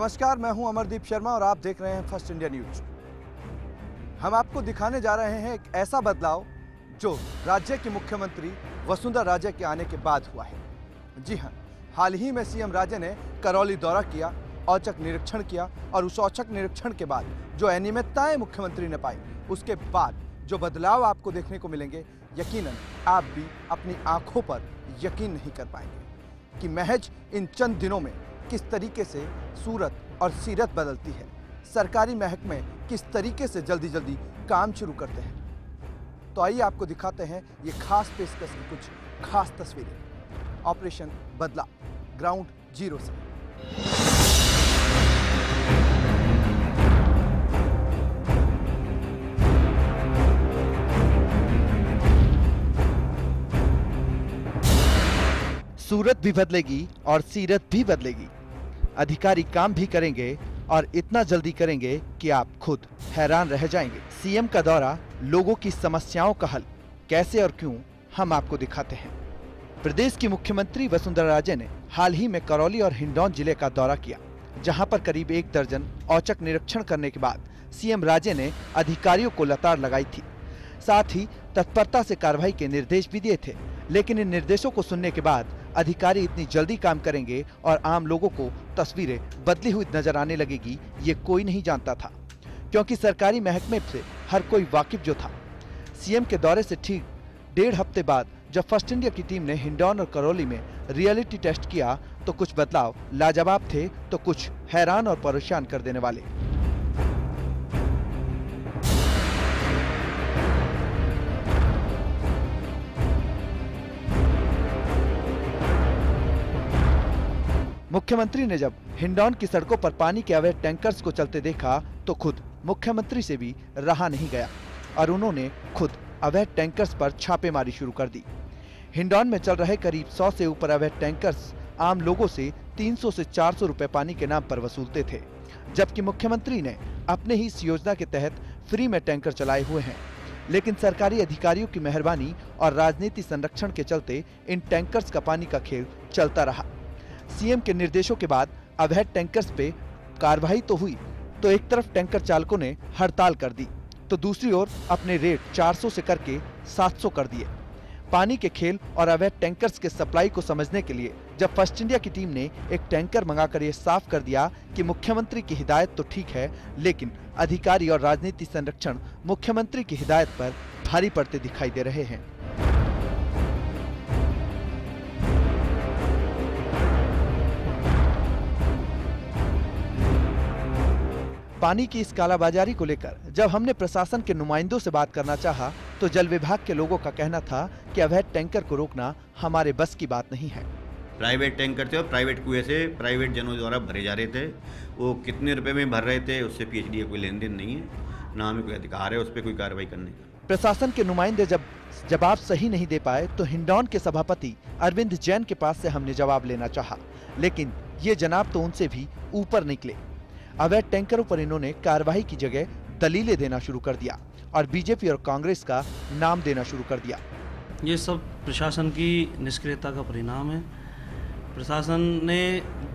नमस्कार, मैं हूं अमरदीप शर्मा और आप देख रहे हैं फर्स्ट इंडिया न्यूज। हम आपको दिखाने जा रहे हैं एक ऐसा बदलाव जो राज्य की मुख्यमंत्री वसुंधरा राजे के आने के बाद हुआ है। जी हां, हाल ही में सीएम राजे ने करौली दौरा किया, औचक निरीक्षण किया और उस औचक निरीक्षण के बाद जो अनियमितताएं मुख्यमंत्री ने पाई, उसके बाद जो बदलाव आपको देखने को मिलेंगे, यकीनन आप भी अपनी आंखों पर यकीन नहीं कर पाएंगे कि महज इन चंद दिनों में किस तरीके से सूरत और सीरत बदलती है। सरकारी महकमे किस तरीके से जल्दी जल्दी काम शुरू करते हैं। तो आइए आपको दिखाते हैं ये खास पेशकश की कुछ खास तस्वीरें ऑपरेशन बदला ग्राउंड जीरो से। सूरत भी बदलेगी और सीरत भी बदलेगी। अधिकारी काम भी करेंगे और इतना जल्दी करेंगे कि आप खुद हैरान रह जाएंगे। सीएम का दौरा, लोगों की समस्याओं का हल, कैसे और क्यों, हम आपको दिखाते हैं। प्रदेश की मुख्यमंत्री वसुंधरा राजे ने हाल ही में करौली और हिंडौन जिले का दौरा किया, जहां पर करीब 1 दर्जन औचक निरीक्षण करने के बाद सीएम राजे ने अधिकारियों को लताड़ लगाई थी। साथ ही तत्परता से कार्रवाई के निर्देश भी दिए थे, लेकिन इन निर्देशों को सुनने के बाद अधिकारी इतनी जल्दी काम करेंगे और आम लोगों को तस्वीरें बदली हुई नजर आने लगेगी, ये कोई नहीं जानता था, क्योंकि सरकारी महकमे से हर कोई वाकिफ जो था। सीएम के दौरे से ठीक 1.5 हफ्ते बाद जब फर्स्ट इंडिया की टीम ने हिंडौन और करौली में रियलिटी टेस्ट किया तो कुछ बदलाव लाजवाब थे तो कुछ हैरान और परेशान कर देने वाले। मुख्यमंत्री ने जब हिंडौन की सड़कों पर पानी के अवैध टैंकर्स को चलते देखा तो खुद मुख्यमंत्री से भी रहा नहीं गया और उन्होंने खुद अवैध टैंकर्स पर छापेमारी शुरू कर दी। हिंडौन में चल रहे करीब 100 से ऊपर अवैध टैंकर्स आम लोगों से 300 से 400 रुपए पानी के नाम पर वसूलते थे, जबकि मुख्यमंत्री ने अपने ही इस योजना के तहत फ्री में टैंकर चलाए हुए हैं। लेकिन सरकारी अधिकारियों की मेहरबानी और राजनीति संरक्षण के चलते इन टैंकर्स का पानी का खेल चलता रहा। सीएम के निर्देशों के बाद अवैध टैंकर्स पे कार्रवाई तो हुई, तो एक तरफ टैंकर चालकों ने हड़ताल कर दी, तो दूसरी ओर अपने रेट 400 से करके 700 कर दिए। पानी के खेल और अवैध टैंकर्स के सप्लाई को समझने के लिए जब फर्स्ट इंडिया की टीम ने एक टैंकर मंगाकर ये साफ कर दिया कि मुख्यमंत्री की हिदायत तो ठीक है, लेकिन अधिकारी और राजनीति संरक्षण मुख्यमंत्री की हिदायत पर भारी पड़ते दिखाई दे रहे हैं। पानी की इस कालाबाजारी को लेकर जब हमने प्रशासन के नुमाइंदों से बात करना चाहा तो जल विभाग के लोगों का कहना था कि अवैध टैंकर को रोकना हमारे बस की बात नहीं है। प्राइवेट टैंकर थे और प्राइवेट कुएं से प्राइवेट जनों द्वारा भरे जा रहे थे। वो कितने रुपए में भर रहे थे उससे पीएचडी का कोई लेन देन नहीं है, ना हमें कोई अधिकार है उस पर कोई कार्रवाई करने का। प्रशासन के नुमाइंदे जब जवाब सही नहीं दे पाए तो हिंडौन के सभापति अरविंद जैन के पास से हमने जवाब लेना चाहा, लेकिन ये जनाब तो उनसे भी ऊपर निकले। अवैध टैंकरों पर इन्होंने कार्रवाई की जगह दलीलें देना शुरू कर दिया और बीजेपी और कांग्रेस का नाम देना शुरू कर दिया। ये सब प्रशासन की निष्क्रियता का परिणाम है। प्रशासन ने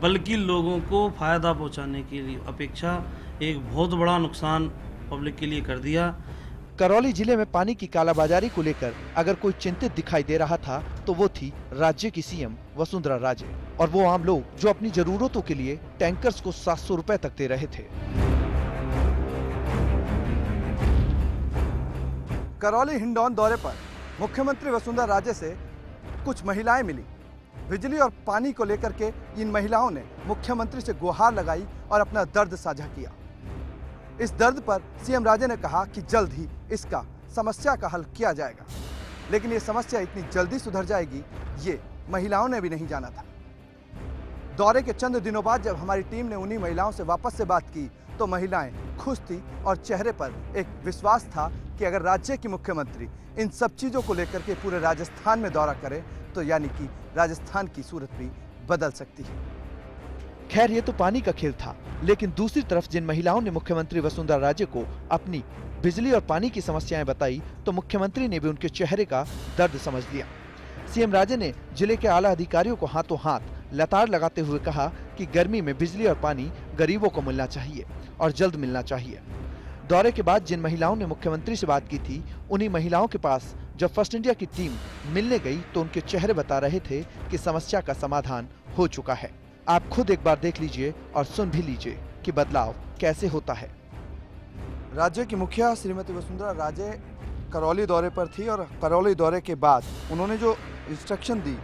बल्कि लोगों को फायदा पहुंचाने की अपेक्षा एक बहुत बड़ा नुकसान पब्लिक के लिए कर दिया। करौली जिले में पानी की कालाबाजारी को लेकर अगर कोई चिंतित दिखाई दे रहा था तो वो थी राज्य की सीएम वसुंधरा राजे और वो आम लोग जो अपनी जरूरतों के लिए टैंकर्स को 700 रुपए तक दे रहे थे। करौली हिंडौन दौरे पर मुख्यमंत्री वसुंधरा राजे से कुछ महिलाएं मिली। बिजली और पानी को लेकर के इन महिलाओं ने मुख्यमंत्री से गुहार लगाई और अपना दर्द साझा किया। इस दर्द पर सीएम राजे ने कहा कि जल्द ही इसका समस्या का हल किया जाएगा, लेकिन ये समस्या इतनी जल्दी सुधर जाएगी ये महिलाओं ने भी नहीं जाना था। दौरे के चंद दिनों बाद जब हमारी टीम ने उन्हीं महिलाओं से वापस से बात की तो महिलाएं खुश थी और चेहरे पर एक विश्वास था कि अगर राज्य की मुख्यमंत्री इन सब चीज़ों को लेकर के पूरे राजस्थान में दौरा करे तो यानी कि राजस्थान की सूरत भी बदल सकती है। खैर ये तो पानी का खेल था, लेकिन दूसरी तरफ जिन महिलाओं ने मुख्यमंत्री वसुंधरा राजे को अपनी बिजली और पानी की समस्याएं बताई तो मुख्यमंत्री ने भी उनके चेहरे का दर्द समझ लिया। सीएम राजे ने जिले के आला अधिकारियों को हाथों हाथ लताड़ लगाते हुए कहा कि गर्मी में बिजली और पानी गरीबों को मिलना चाहिए और जल्द मिलना चाहिए। दौरे के बाद जिन महिलाओं ने मुख्यमंत्री से बात की थी, उन्हीं महिलाओं के पास जब फर्स्ट इंडिया की टीम मिलने गई तो उनके चेहरे बता रहे थे कि समस्या का समाधान हो चुका है। आप खुद एक बार देख लीजिए और सुन भी लीजिए कि बदलाव कैसे होता है। राज्य की मुखिया श्रीमती वसुंधरा राजे करौली दौरे पर थी और करौली दौरे के बाद उन्होंने जो इंस्ट्रक्शन दी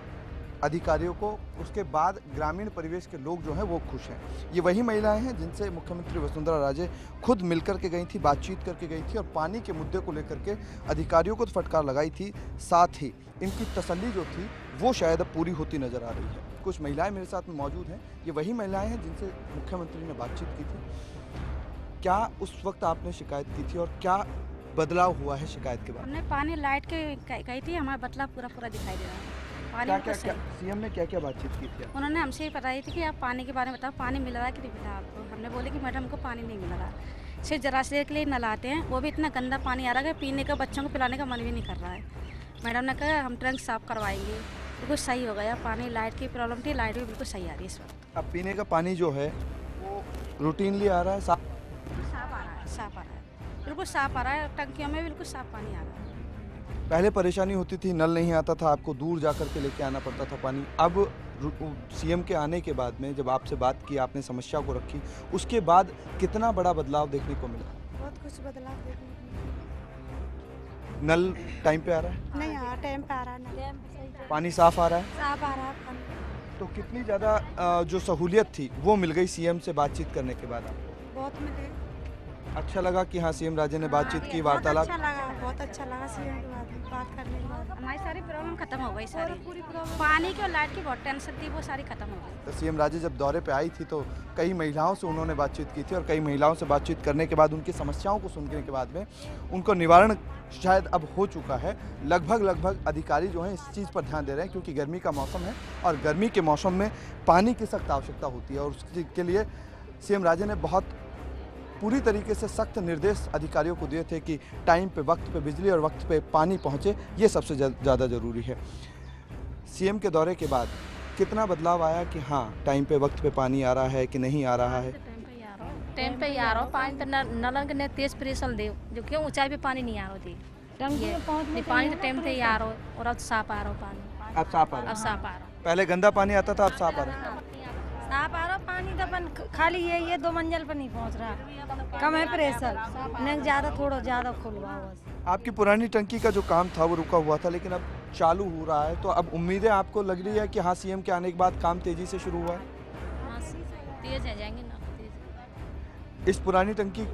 अधिकारियों को, उसके बाद ग्रामीण परिवेश के लोग जो हैं वो खुश हैं। ये वही महिलाएं हैं जिनसे मुख्यमंत्री वसुंधरा राजे खुद मिलकर के गई थी, बातचीत करके गई थी और पानी के मुद्दे को लेकर के अधिकारियों को तो फटकार लगाई थी, साथ ही इनकी तसल्ली जो थी वो शायद अब पूरी होती नजर आ रही है। कुछ महिलाएं मेरे साथ में मौजूद हैं, ये वही महिलाएं हैं जिनसे मुख्यमंत्री ने बातचीत की थी। क्या उस वक्त आपने शिकायत की थी और क्या बदलाव हुआ है शिकायत के बाद? हमने पानी लाइट के कही थी, हमारा बदलाव पूरा दिखाई दे रहा है। क्या सीएम ने क्या बातचीत की थी? उन्होंने हमसे ये बताई थी कि आप पानी के बारे में बताओ, पानी मिल रहा है कि नहीं मिल रहा आपको। हमने बोले कि मैडम को पानी नहीं मिल रहा, सिर्फ जरा से के लिए नलाते हैं, वो भी इतना गंदा पानी आ रहा है पीने का, बच्चों को पिलाने का मन भी नहीं कर रहा है। मैडम ने कहा हम टैंक साफ करवाएंगे, बिल्कुल सही हो गया। पानी लाइट की प्रॉब्लम थी, लाइट भी बिल्कुल सही आ रही है इस वक्त। अब पीने का पानी जो है वो रूटीनली आ रहा है, साफ आ रहा है, बिल्कुल साफ आ रहा है। टंकियों में बिल्कुल साफ पानी आ रहा है। पहले परेशानी होती थी, नल नहीं आता था, आपको दूर जाकर के लेके आना पड़ता था पानी। अब सीएम के आने के बाद में जब आपसे बात की, आपने समस्या को रखी, उसके बाद कितना बड़ा बदलाव देखने को मिला? बहुत कुछ बदलाव देखने को मिला। नल टाइम पे आ रहा है? नहीं आ रहा, टाइम पे आ रहा है। पानी साफ आ रहा है? साफ आ रहा है पानी। तो कितनी ज़्यादा जो सहूलियत थी वो मिल गई सीएम से बातचीत करने के बाद आपको? बहुत मिले। अच्छा लगा कि हाँ सीएम राजे ने बातचीत की, वार्तालाप? बहुत अच्छा लगा सीएम के बात करने के बाद। हमारी सारी प्रॉब्लम खत्म हो गई, सारी पूरी प्रॉब्लम पानी की और लाइट की बहुत टेंशन थी, वो सारी खत्म हो गई। तो सीएम राजे जब दौरे पे आई थी तो कई महिलाओं से उन्होंने बातचीत की थी और कई महिलाओं से बातचीत करने के बाद उनकी समस्याओं को सुनने के बाद में उनको निवारण शायद अब हो चुका है। लगभग अधिकारी जो हैं इस चीज़ पर ध्यान दे रहे हैं क्योंकि गर्मी का मौसम है और गर्मी के मौसम में पानी की सख्त आवश्यकता होती है और उसके लिए सीएम राजे ने बहुत पूरी तरीके से सख्त निर्देश अधिकारियों को दिए थे कि टाइम पे, वक्त पे बिजली और वक्त पे पानी पहुंचे, ये सबसे ज़्यादा ज़रूरी है। सीएम के दौरे के बाद कितना बदलाव आया कि हाँ टाइम पे, वक्त पे पानी आ रहा है कि नहीं आ रहा है? टाइम पे ही आ रहा हो पानी, तो नलन के तेज प्रेशर दे, जो क्यों ऊंचाई पे पानी नहीं आ रहा थी। पानी तो टाइम पे ही आ रहा हो और अब साफ आ रहा हो पानी। अब साफ आ रहा है? अब साफ आ रहा। पहले गंदा पानी आता था, अब साफ आ रहा है? साफ आ रहा पानी तो अपन खाली ये 2 मंजिल पर नहीं पहुंच रहा, कम है प्रेशर, नहीं ज़्यादा, थोड़ा ज़्यादा खुलवा हुआ। आपकी पुरानी टंकी का जो काम था वो रुका हुआ था लेकिन अब चालू हो रहा है, तो अब उम्मीदें आपको लग रही है कि हाँ सीएम के आने के बाद काम तेजी से शुरू हुआ है? हाँ तेज है, जाएंगे ना तेज। इस पुरानी टंकी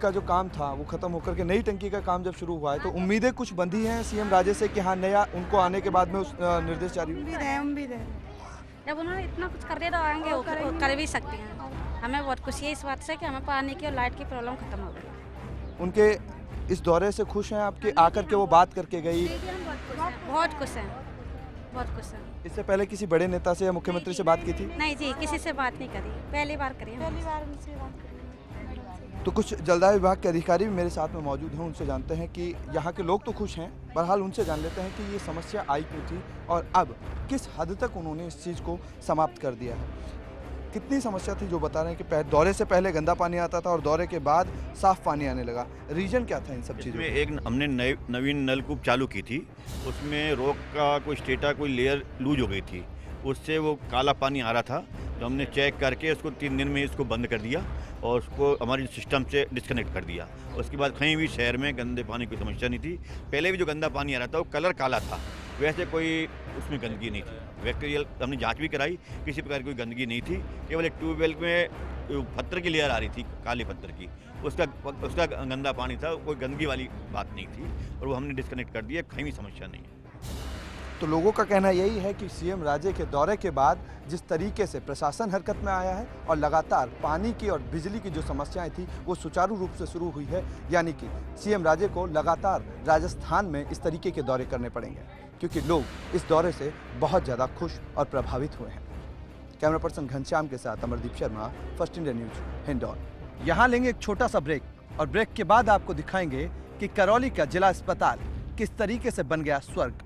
का जो काम था वो खत्म होकर के नई टंकी का काम जब शुरू हुआ है तो उम्मीदें कुछ बंधी हैं सीएम राजे से कि हाँ नया उनको आने के बाद में उस निर्देश जारी उम्मीद है। जब उन्होंने इतना कुछ कर दिया तो आएंगे, वो कर भी सकते हैं। हमें बहुत खुशी है इस बात से कि हमें पानी की और लाइट की प्रॉब्लम खत्म हो गई। उनके इस दौरे से खुश हैं आपके आकर के वो बात करके गई? बहुत खुश हैं, बहुत खुश हैं। इससे पहले किसी बड़े नेता से या मुख्यमंत्री से बात की थी? नहीं जी, किसी से बात नहीं करी, पहली बार करी। उनसे बात करी। तो कुछ जलदाय विभाग के अधिकारी भी मेरे साथ में मौजूद हैं, उनसे जानते हैं कि यहाँ के लोग तो खुश हैं, बहरहाल उनसे जान लेते हैं कि ये समस्या आई क्यों थी और अब किस हद तक उन्होंने इस चीज़ को समाप्त कर दिया है। कितनी समस्या थी जो बता रहे हैं कि दौरे से पहले गंदा पानी आता था और दौरे के बाद साफ पानी आने लगा, रीजन क्या था इन सब चीज़ों में? एक हमने नवीन नलकूप चालू की थी, उसमें रॉक का कोई स्टेटा कोई लेयर लूज हो गई थी, उससे वो काला पानी आ रहा था। तो हमने चेक करके उसको 3 दिन में इसको बंद कर दिया और उसको हमारे सिस्टम से डिस्कनेक्ट कर दिया। उसके बाद कहीं भी शहर में गंदे पानी की समस्या नहीं थी। पहले भी जो गंदा पानी आ रहा था वो कलर काला था, वैसे कोई उसमें गंदगी नहीं थी। बैक्टीरियल हमने जांच भी कराई, किसी प्रकार की कोई गंदगी नहीं थी। केवल एक ट्यूबवेल में पत्थर की लेयर आ रही थी, काले पत्थर की, उसका गंदा पानी था, कोई गंदगी वाली बात नहीं थी और वो हमने डिस्कनेक्ट कर दिया, कहीं भी समस्या नहीं है। तो लोगों का कहना यही है कि सीएम राजे के दौरे के बाद जिस तरीके से प्रशासन हरकत में आया है और लगातार पानी की और बिजली की जो समस्याएं थी वो सुचारू रूप से शुरू हुई है, यानी कि सीएम राजे को लगातार राजस्थान में इस तरीके के दौरे करने पड़ेंगे क्योंकि लोग इस दौरे से बहुत ज़्यादा खुश और प्रभावित हुए हैं। कैमरा पर्सन घनश्याम के साथ Amardeep Sharma, first India news, Hindaun. यहाँ लेंगे एक छोटा सा ब्रेक और ब्रेक के बाद आपको दिखाएंगे कि करौली का जिला अस्पताल किस तरीके से बन गया स्वर्ग।